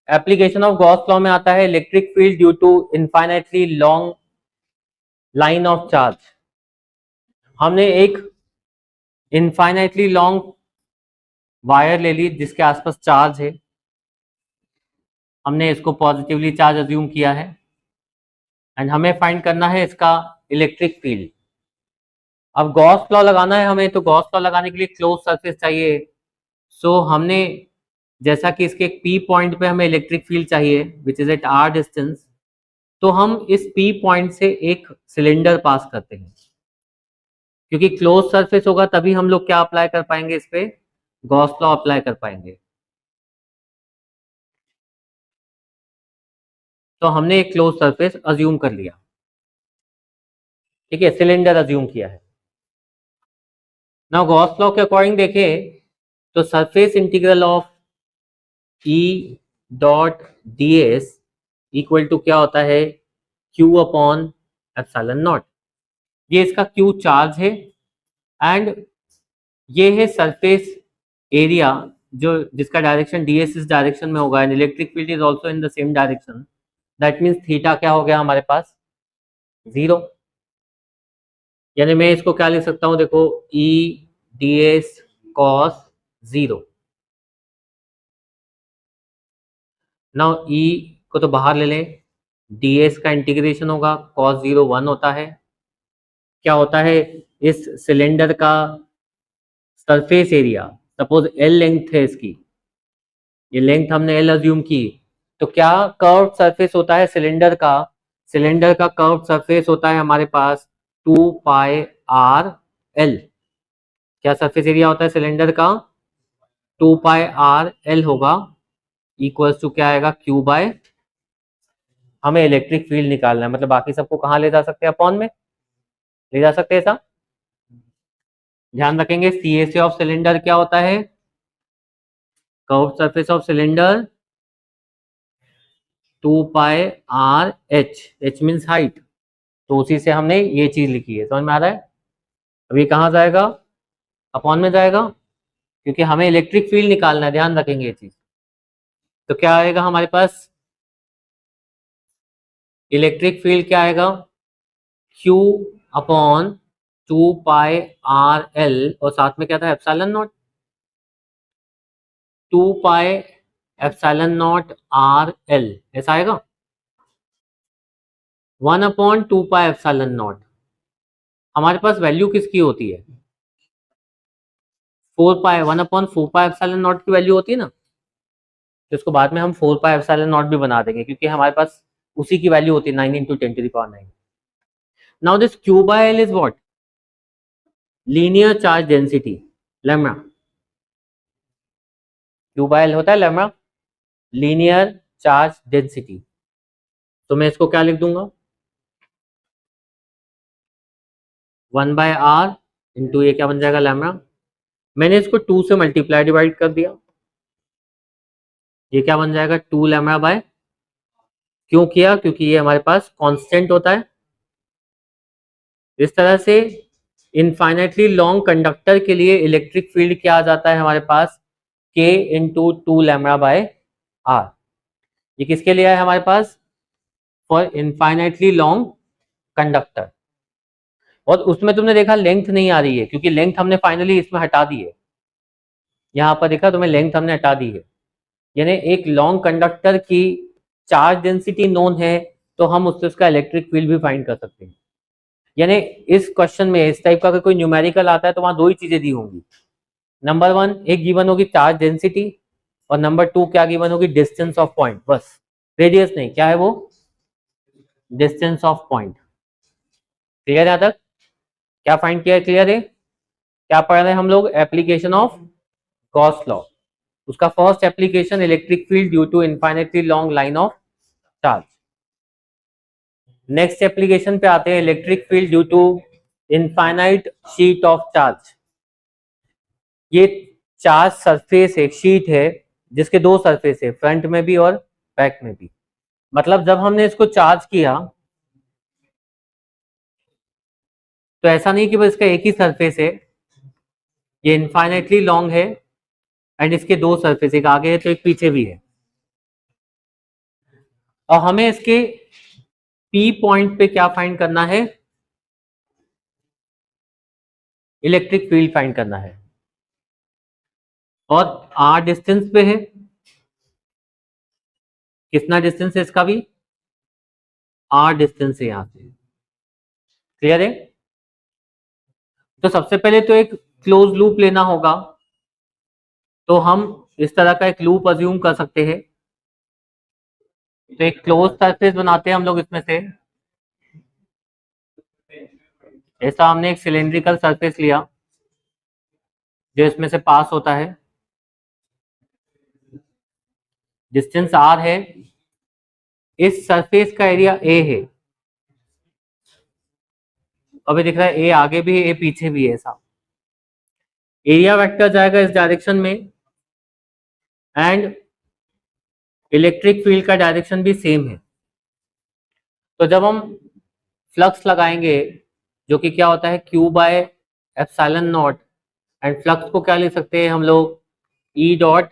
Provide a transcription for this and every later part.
Application of Gauss law में आता है electric field due to infinitely long line of charge. हमने एक इनफाइनाइटली लॉन्ग वायर ले ली जिसके आसपास चार्ज है, हमने इसको पॉजिटिवली चार्ज अज्यूम किया है एंड हमें फाइंड करना है इसका इलेक्ट्रिक फील्ड। अब गॉस लॉ लगाना है हमें, तो गॉस लॉ लगाने के लिए क्लोज सरफेस चाहिए। सो हमने जैसा कि इसके एक पी पॉइंट पे हमें इलेक्ट्रिक फील्ड चाहिए which is at r distance, तो हम इस पी पॉइंट से एक सिलेंडर पास करते हैं। क्योंकि क्लोज सरफेस होगा तभी हम लोग क्या अप्लाई कर पाएंगे, इस पे गॉस लॉ अप्लाई कर पाएंगे। तो हमने एक क्लोज सरफेस अज्यूम कर लिया, ठीक है, सिलेंडर अज्यूम किया है। नाउ गॉस लॉ के अकॉर्डिंग देखें तो surface integral of E dot d s equal to क्या होता है, क्यू अपॉन एप्सिलॉन नॉट। ये इसका क्यू चार्ज है एंड ये है सरफेस एरिया जो जिसका डायरेक्शन डी एस इस डायरेक्शन में होगा and electric field is also in the same direction. That means theta क्या हो गया हमारे पास, 0। यानी मैं इसको क्या लिख सकता हूं, देखो E D S cos 0। Now E को तो बाहर ले लें, डी एस का इंटीग्रेशन होगा, कॉस 0 1 होता है। क्या होता है, इस सिलेंडर का surface area, suppose L length है इसकी, ये लेंथ हमने एल अज्यूम की, तो क्या कर्व सरफेस होता है सिलेंडर का, सिलेंडर का कर्व सरफेस होता है हमारे पास 2 पाई आर एल। क्या सरफेस एरिया होता है सिलेंडर का, 2 पाई आर एल होगा, इक्वल्स टू क्या आएगा, क्यू बाय, हमें इलेक्ट्रिक फील्ड निकालना है, मतलब बाकी सबको कहाँ ले जा सकते हैं, अपॉन में ले जा सकते हैं। ऐसा ध्यान रखेंगे, सी ए से ऑफ सिलेंडर क्या होता है, curve surface of cylinder 2 pi R H, H means height, तो उसी से हमने ये चीज लिखी है, समझ में आ रहा है। अब ये कहाँ जाएगा, अपॉन में जाएगा, क्योंकि हमें इलेक्ट्रिक फील्ड निकालना है, ध्यान रखेंगे ये चीज। तो क्या आएगा हमारे पास, इलेक्ट्रिक फील्ड क्या आएगा, Q अपॉन 2 पाई आर एल और साथ में क्या था, epsilon not, 2 pi epsilon naught R L, ऐसा आएगा, 1 अपॉन 2 पाई एप्सिलॉन नॉट। हमारे पास वैल्यू किसकी होती है, 4 पाई, 1 अपॉन 4 पाई एप्सिलॉन नॉट की वैल्यू होती है ना, तो इसको बाद में हम 4 पाई एप्सिलॉन नॉट भी बना देंगे क्योंकि हमारे पास उसी की वैल्यू होती है 9 into 10 to the power 9। Now this Q by L is what, linear charge density lambda. Q by L होता है लैम्डा, लीनियर चार्ज डेंसिटी। तो मैं इसको क्या लिख दूंगा, 1 बाय आर इंटू ये क्या बन जाएगा, लैम्डा। मैंने इसको 2 से मल्टीप्लाई डिवाइड कर दिया, ये क्या बन जाएगा, 2 लैम्डा बाय, क्यों किया, क्योंकि ये हमारे पास कांस्टेंट होता है। इस तरह से इनफाइनाइटली लॉन्ग कंडक्टर के लिए इलेक्ट्रिक फील्ड क्या आ जाता है हमारे पास, K into 2 lambda by r. ये किसके लिए है हमारे पास, फॉर इनफाइनाइटली लॉन्ग कंडक्टर। और उसमें तुमने देखा लेंथ नहीं आ रही है क्योंकि लेंथ हमने फाइनली इसमें हटा दी है, यहां पर देखा तुम्हें लेंथ हमने हटा दी है। यानी एक लॉन्ग कंडक्टर की चार्ज डेंसिटी नोन है तो हम उससे उसका इलेक्ट्रिक फील्ड भी फाइंड कर सकते हैं। यानी इस क्वेश्चन में इस टाइप का अगर कोई न्यूमेरिकल आता है तो वहां दो ही चीजें दी होंगी, नंबर 1 एक गिवन होगी चार्ज डेंसिटी और नंबर 2 क्या गिवन होगी, डिस्टेंस ऑफ पॉइंट, बस रेडियस नहीं, क्या है वो, डिस्टेंस ऑफ पॉइंट। क्लियर है, तक क्या फाइंड किया है, क्लियर है। क्या पढ़ रहे हैं हम लोग, एप्लीकेशन ऑफ गॉस लॉ, उसका first application electric field due to infinitely long line of charge. Next application पे आते हैं, electric field due to infinite sheet of charge. ये चार्ज सरफेस एक शीट है जिसके दो सरफेस है, फ्रंट में भी और बैक में भी। मतलब जब हमने इसको चार्ज किया तो ऐसा नहीं कि बस इसका एक ही सरफेस है, ये इनफाइनाइटली लॉन्ग है एंड इसके दो सरफेस, एक आगे है तो एक पीछे भी है। और हमें इसके पी पॉइंट पे क्या फाइंड करना है, इलेक्ट्रिक फील्ड फाइंड करना है, और आर डिस्टेंस पे है, कितना डिस्टेंस है इसका भी, आर डिस्टेंस है यहां से, क्लियर है। तो सबसे पहले तो एक क्लोज लूप लेना होगा, तो हम इस तरह का एक लूप अज्यूम कर सकते हैं। तो एक क्लोज सरफेस बनाते हैं हम लोग इसमें से, ऐसा हमने एक सिलेंड्रिकल सरफेस लिया जो इसमें से पास होता है, डिस्टेंस आर है, इस सरफेस का एरिया ए है, अभी दिख रहा है ए आगे भी है ए पीछे भी है, ऐसा एरिया वेक्टर जाएगा इस डायरेक्शन में, एंड इलेक्ट्रिक फील्ड का डायरेक्शन भी सेम है। तो जब हम फ्लक्स लगाएंगे, जो कि क्या होता है Q by epsilon not, and flux को क्या लिख सकते हैं हम लोग, E डॉट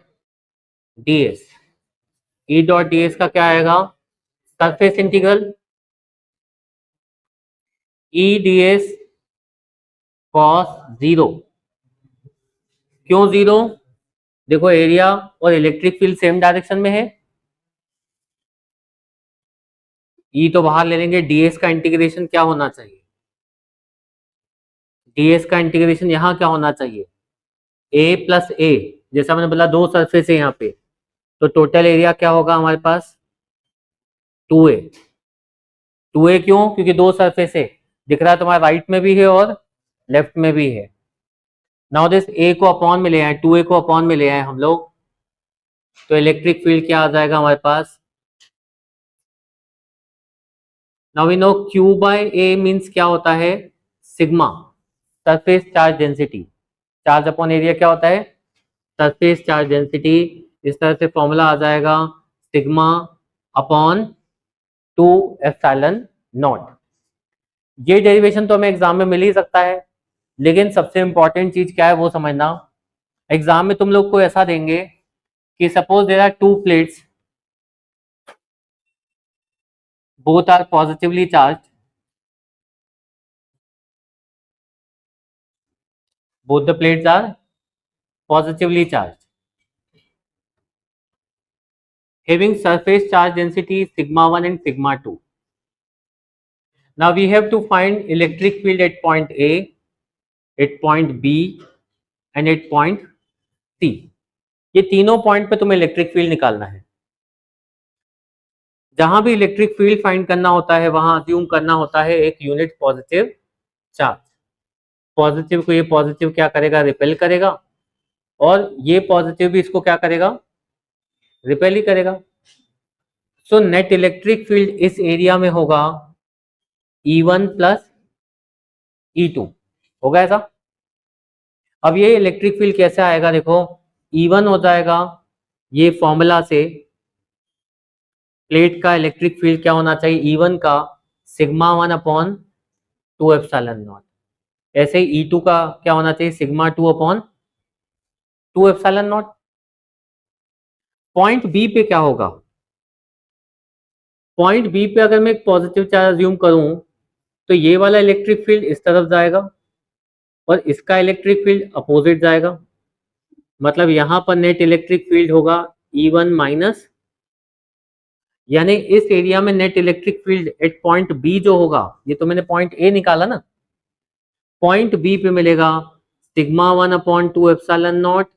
डी एस। ई डॉट डी एस का क्या आएगा, सरफेस इंटीग्रल ई डी एस कॉस जीरो। क्यों जीरो, देखो एरिया और इलेक्ट्रिक फील्ड सेम डायरेक्शन में है, ई तो बाहर ले लेंगे, डीएस का इंटीग्रेशन क्या होना चाहिए, डीएस का इंटीग्रेशन यहाँ क्या होना चाहिए, ए प्लस ए, जैसा मैंने बोला दो सरफेस है यहाँ पे, तो टोटल एरिया क्या होगा हमारे पास 2a। 2a क्यों, क्योंकि दो सरफेस है, दिख रहा है तुम्हारे राइट में भी है और लेफ्ट में भी है। नाउ दिस a को अपॉन में ले आए, 2a को अपॉन में ले आए हम लोग, तो इलेक्ट्रिक फील्ड क्या आ जाएगा हमारे पास, now we know Q by A means क्या होता है, sigma, surface charge density, charge upon area क्या होता है, सरफेस चार्ज डेंसिटी। इस तरह से फॉर्मूला आ जाएगा सिग्मा अपॉन 2 एप्सिलॉन नॉट। ये डेरिवेशन तो हमें एग्जाम में मिल ही सकता है, लेकिन सबसे इंपॉर्टेंट चीज क्या है वो समझना। एग्जाम में तुम लोग को ऐसा देंगे कि suppose there are two plates, both are positively charged, both the plates are positively charged, having surface charge density sigma 1 and sigma 2. Now we have to find electric field at point A, at point B and at point C. ये तीनों point पे तुम्हें electric field निकालना है। जहां भी electric field find करना होता है वहां अज्यूम करना होता है एक यूनिट पॉजिटिव चार्ज। पॉजिटिव को ये पॉजिटिव क्या करेगा, रिपेल करेगा, और ये पॉजिटिव भी इसको क्या करेगा, रिपेल ही करेगा। सो नेट इलेक्ट्रिक फील्ड इस एरिया में होगा E1 प्लस E2, होगा ऐसा। अब ये इलेक्ट्रिक फील्ड कैसे आएगा, देखो E1 हो जाएगा ये फॉर्मूला से, प्लेट का इलेक्ट्रिक फील्ड क्या होना चाहिए, E1 का सिग्मा 1 अपॉन 2 एप्सिलॉन नॉट। ऐसे ही E2 का क्या होना चाहिए, sigma 2 upon 2 epsilon naught. Point B पे क्या होगा, पॉइंट बी पे अगर मैं एक पॉजिटिव चार्ज अज्यूम करूं तो ये वाला इलेक्ट्रिक फील्ड इस तरफ जाएगा और इसका इलेक्ट्रिक फील्ड अपोजिट जाएगा, मतलब यहां पर नेट इलेक्ट्रिक फील्ड होगा E1 माइनस, यानी इस एरिया में net electric field at point B जो होगा, ये तो मैंने पॉइंट ए निकाला ना, पॉइंट बी पे मिलेगा sigma 1 upon 2 epsilon naught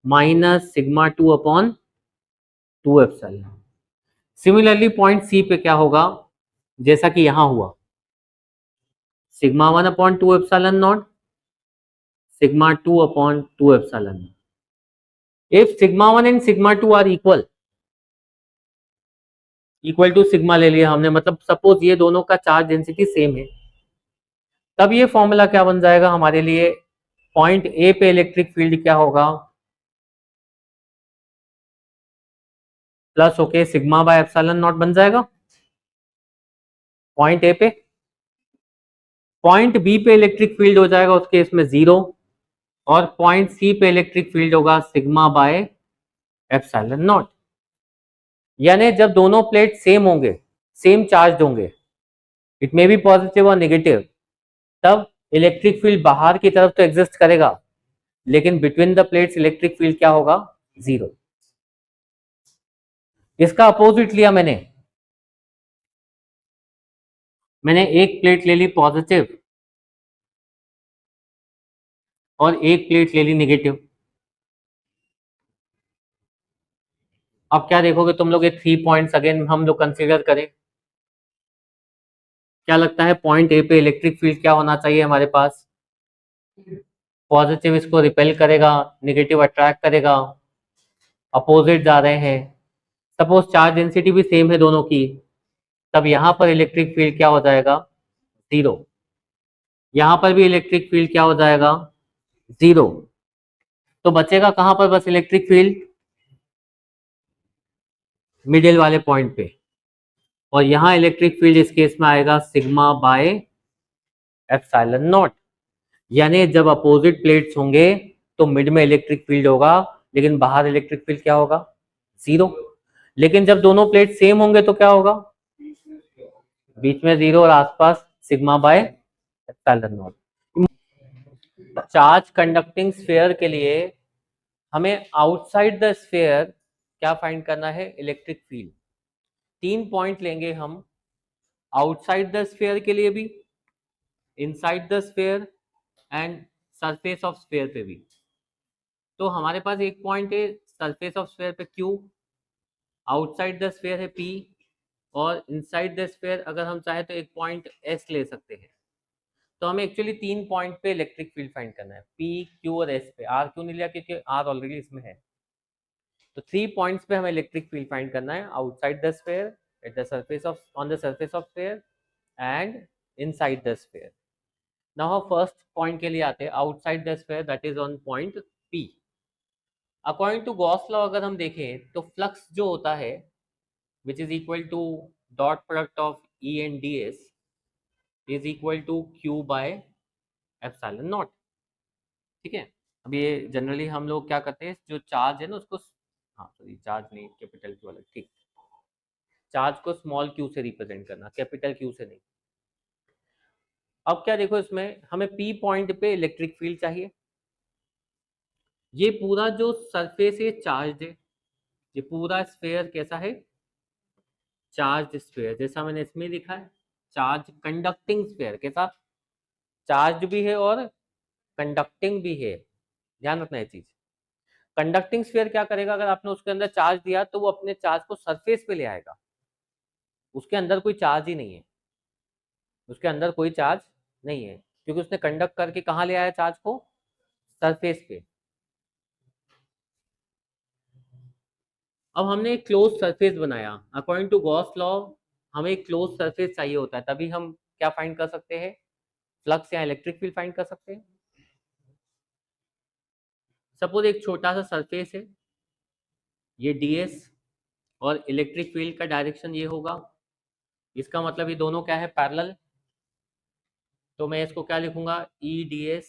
minus sigma 2 upon 2 epsilon. Similarly point C पे क्या होगा, जैसा कि यहां हुआ, sigma 1 upon 2 epsilon naught sigma 2 upon 2 epsilon naught. If sigma 1 and sigma 2 are equal to sigma ले लिया हमने, मतलब सपोज ये दोनों का चार्ज डेंसिटी सेम है, तब ये फॉर्मूला क्या बन जाएगा हमारे लिए, पॉइंट ए पे इलेक्ट्रिक फील्ड क्या होगा, प्लस होके सिग्मा बाय एप्सिलॉन नॉट बन जाएगा पॉइंट ए पे। पॉइंट बी पे इलेक्ट्रिक फील्ड हो जाएगा उस केस में 0, और पॉइंट सी पे इलेक्ट्रिक फील्ड होगा सिग्मा बाय एप्सिलॉन नॉट। यानी जब दोनों प्लेट सेम होंगे, सेम चार्ज होंगे, इट मे बी पॉजिटिव और नेगेटिव, तब इलेक्ट्रिक फील्ड बाहर की तरफ तो एग्जिस्ट करेगा, लेकिन between the plates electric field क्या होगा, जीरो। इसका अपोजिट लिया मैंने एक प्लेट ले ली पॉजिटिव और एक प्लेट ले ली नेगेटिव। अब क्या देखोगे तुम लोग, ये 3 पॉइंट्स अगेन हम लोग कंसीडर करें। क्या लगता है पॉइंट ए पे इलेक्ट्रिक फील्ड क्या होना चाहिए हमारे पास, पॉजिटिव इसको रिपेल करेगा, नेगेटिव अट्रैक्ट करेगा, अपोजिट जा रहे हैं। सपोज चार्ज डेंसिटी भी सेम है दोनों की, तब यहां पर इलेक्ट्रिक फील्ड क्या हो जाएगा, जीरो। यहां पर भी इलेक्ट्रिक फील्ड क्या हो जाएगा, जीरो। तो बचेगा कहां पर बस इलेक्ट्रिक फील्ड, मिडिल वाले पॉइंट पे। और यहां इलेक्ट्रिक फील्ड इस केस में आएगा सिग्मा बाय एप्सिलॉन नॉट। यानी जब अपोजिट प्लेट्स होंगे तो मिड में इलेक्ट्रिक फील्ड होगा, लेकिन बाहर इलेक्ट्रिक फील्ड क्या होगा, जीरो। लेकिन जब दोनों प्लेट सेम होंगे तो क्या होगा, बीच में जीरो और आसपास sigma bye epsilon not. Charge conducting sphere के लिए हमें आउटसाइड द स्फीयर क्या फाइंड करना है, इलेक्ट्रिक फील्ड। 3 पॉइंट लेंगे हम, आउटसाइड द स्फीयर के लिए भी, inside the sphere and surface of sphere पे भी। तो हमारे पास एक पॉइंट है सरफेस ऑफ स्फीयर पे Q, आउटसाइड द स्फीयर है P, और इनसाइड द स्फीयर अगर हम चाहे तो एक पॉइंट S ले सकते हैं। तो हमें एक्चुअली 3 पॉइंट पे इलेक्ट्रिक फील्ड फाइंड करना है, P, Q और S पे। R क्यों नहीं लिया, क्योंकि R ऑलरेडी इसमें है। तो 3 पॉइंट्स पे हमें इलेक्ट्रिक फील्ड फाइंड करना है, outside the sphere, at the surface of, on the surface of sphere and inside the sphere. Now first point के लिए आते हैं, outside the sphere, that is on point P। According to Gauss law अगर हम देखें तो flux जो होता है which is equal to dot product of E and ds is equal to Q by epsilon naught. ठीक है, अब ये जनरली हम लोग क्या करते हैं, जो चार्ज है ना उसको, हाँ सॉरी चार्ज नहीं, कैपिटल Q अलग, ठीक, चार्ज को स्मॉल q से रिप्रेजेंट करना, कैपिटल Q से नहीं। अब क्या देखो, इसमें हमें P पॉइंट पे इलेक्ट्रिक फील्ड चाहिए। ये पूरा जो सरफेस है चार्ज है, ये पूरा स्फीयर कैसा है, चार्ज स्फीयर, जैसा मैंने इसमें लिखा है, चार्ज कंडक्टिंग स्फीयर। कैसा, चार्ज भी है और कंडक्टिंग भी है, ध्यान रखना ये चीज। कंडक्टिंग स्फीयर क्या करेगा, अगर आपने उसके अंदर चार्ज दिया तो वो अपने चार्ज को सरफेस पे ले आएगा, उसके अंदर कोई चार्ज ही नहीं है, उसके अंदर कोई चार्ज नहीं है, क्योंकि उसने कंडक्ट करके कहाँ ले आया चार्ज को, सरफेस पे। अब हमने एक क्लोज सरफेस बनाया, अकॉर्डिंग टू गॉस लॉ हमें एक क्लोज सरफेस चाहिए होता है, तभी हम क्या फाइंड कर सकते हैं, फ्लक्स या इलेक्ट्रिक फील्ड फाइंड कर सकते हैं। सपोज एक छोटा सा सरफेस है, ये ds, और इलेक्ट्रिक फील्ड का डायरेक्शन ये होगा, इसका मतलब ये दोनों क्या है, पैरेलल। तो मैं इसको क्या लिखूंगा, E ds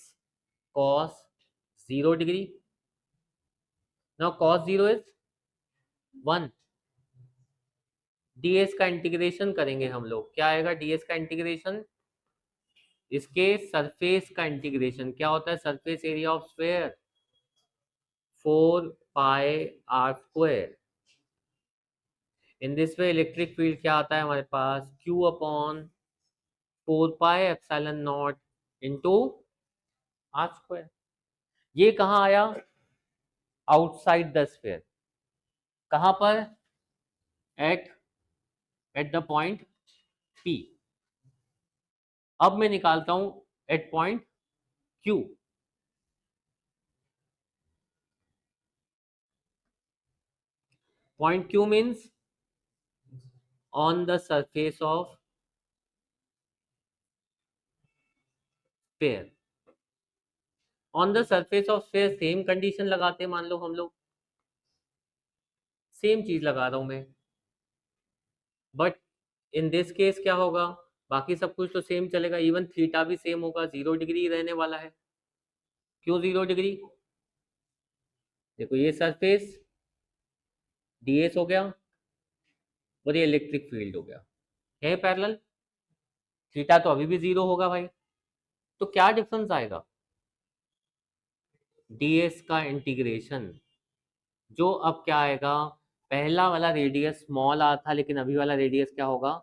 cos 0 degree. Now cos 0 is 1। ds का इंटीग्रेशन करेंगे हम लोग, क्या आएगा ds का इंटीग्रेशन, इसके सरफेस का इंटीग्रेशन क्या होता है, surface area of sphere 4 pi r square. In this way electric field क्या आता है हमारे पास, Q upon 4 pi epsilon not into r square. ये कहाँ आया, आउटसाइड द स्फीयर, कहां पर, एट द पॉइंट P। अब मैं निकालता हूं at point Q। Point Q means on the surface of sphere. On the surface of sphere same condition लगाते हैं, मान लो हम लोग सेम चीज लगा रहा हूं मैं, बट इन दिस केस क्या होगा, बाकी सब कुछ तो सेम चलेगा, इवन थीटा भी सेम होगा, 0 डिग्री रहने वाला है। क्यों 0 डिग्री, देखो ये सरफेस ds हो गया, और ये इलेक्ट्रिक फील्ड हो गया, है पैरेलल। थीटा तो अभी भी 0 होगा भाई, तो क्या डिफरेंस आएगा, ds का इंटीग्रेशन, जो अब क्या आएगा, पहला वाला रेडियस स्मॉल आर था, लेकिन अभी वाला रेडियस क्या होगा,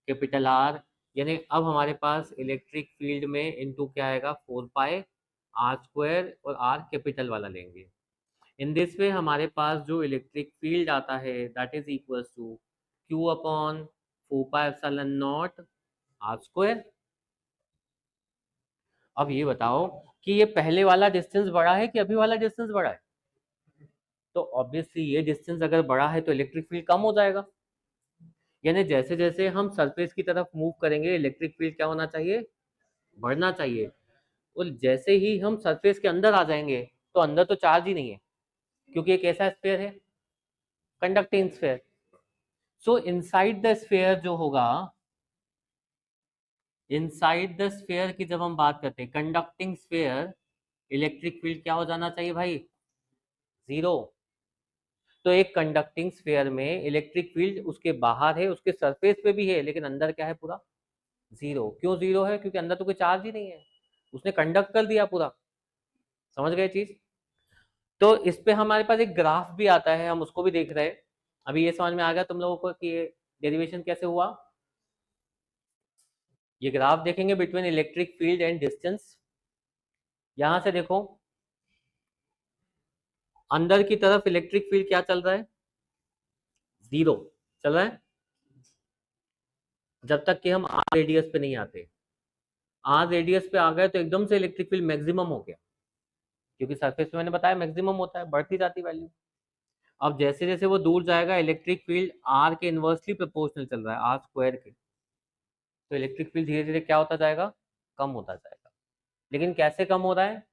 कैपिटल आर। यानी अब हमारे पास इलेक्ट्रिक फील्ड में इनटू क्या आएगा, 4 पाई आर स्क्वायर, और आर कैपिटल वाला लेंगे। इन दिस वे हमारे पास जो इलेक्ट्रिक फील्ड आता है that is equals to Q upon 4 pi epsilon naught r square. अब ये बताओ कि ये पहले वाला डिस्टेंस बड़ा है कि अभी वाला डिस्टेंस बड़ा है, तो ऑब्वियसली ये डिस्टेंस अगर बड़ा है तो इलेक्ट्रिक फील्ड कम हो जाएगा। यानी जैसे जैसे हम सरफेस की तरफ मूव करेंगे इलेक्ट्रिक फील्ड क्या होना चाहिए, बढ़ना चाहिए। और जैसे ही हम सरफेस के अंदर आ जाएंगे तो अंदर तो चार्ज ही नहीं है, क्योंकि एक ऐसा स्फीयर है, conducting sphere. So inside the sphere जो होगा, इनसाइड द स्फीयर की जब हम बात करते हैं कंडक्टिंग स्फीयर, इलेक्ट्रिक फील्ड क्या हो जाना चाहिए भाई, 0। तो एक कंडक्टिंग स्फीयर में इलेक्ट्रिक फील्ड उसके बाहर है, उसके सरफेस पे भी है, लेकिन अंदर क्या है, पूरा 0। क्यों 0 है, क्योंकि अंदर तो कोई चार्ज ही नहीं है, उसने कंडक्ट कर दिया पूरा। समझ गए चीज। तो इस पे हमारे पास एक ग्राफ भी आता है, हम उसको भी देख रहे हैं। अभी ये समझ में आ गया तुम लोगों को कि डेरिवेशन कैसे हुआ। ये ग्राफ देखेंगे between electric field and distance. यहां से देखो, अंदर की तरफ इलेक्ट्रिक फील्ड क्या चल रहा है, 0 चल रहा है, जब तक कि हम आर रेडियस पे नहीं आते। आर रेडियस पे आ गए तो एकदम से इलेक्ट्रिक फील्ड मैक्सिमम हो गया, क्योंकि सरफेस पे मैंने बताया मैक्सिमम होता है, बढ़ती जाती वैल्यू। अब जैसे जैसे वो दूर जाएगा इलेक्ट्रिक फील्ड आर के इनवर्सली प्रोपोर्शनल चल रहा है, आर स्क्वायर के, तो इलेक्ट्रिक फील्ड धीरे धीरे क्या होता जाएगा, कम होता जाएगा। लेकिन कैसे कम हो रहा है,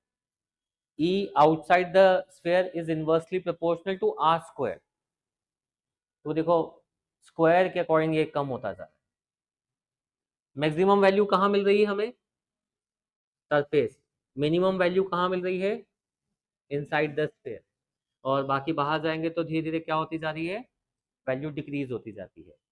E outside the sphere is inversely proportional to r square. तो देखो स्क्वायर के अकॉर्डिंग ये कम होता जा रहा है। मैक्सिमम वैल्यू कहाँ मिल रही है हमें, सरफेस। मिनिमम वैल्यू कहाँ मिल रही है, इनसाइड द स्फीयर। और बाकी बाहर जाएंगे तो धीरे धीरे क्या होती जा रही है, वैल्यू डिक्रीज होती जाती है।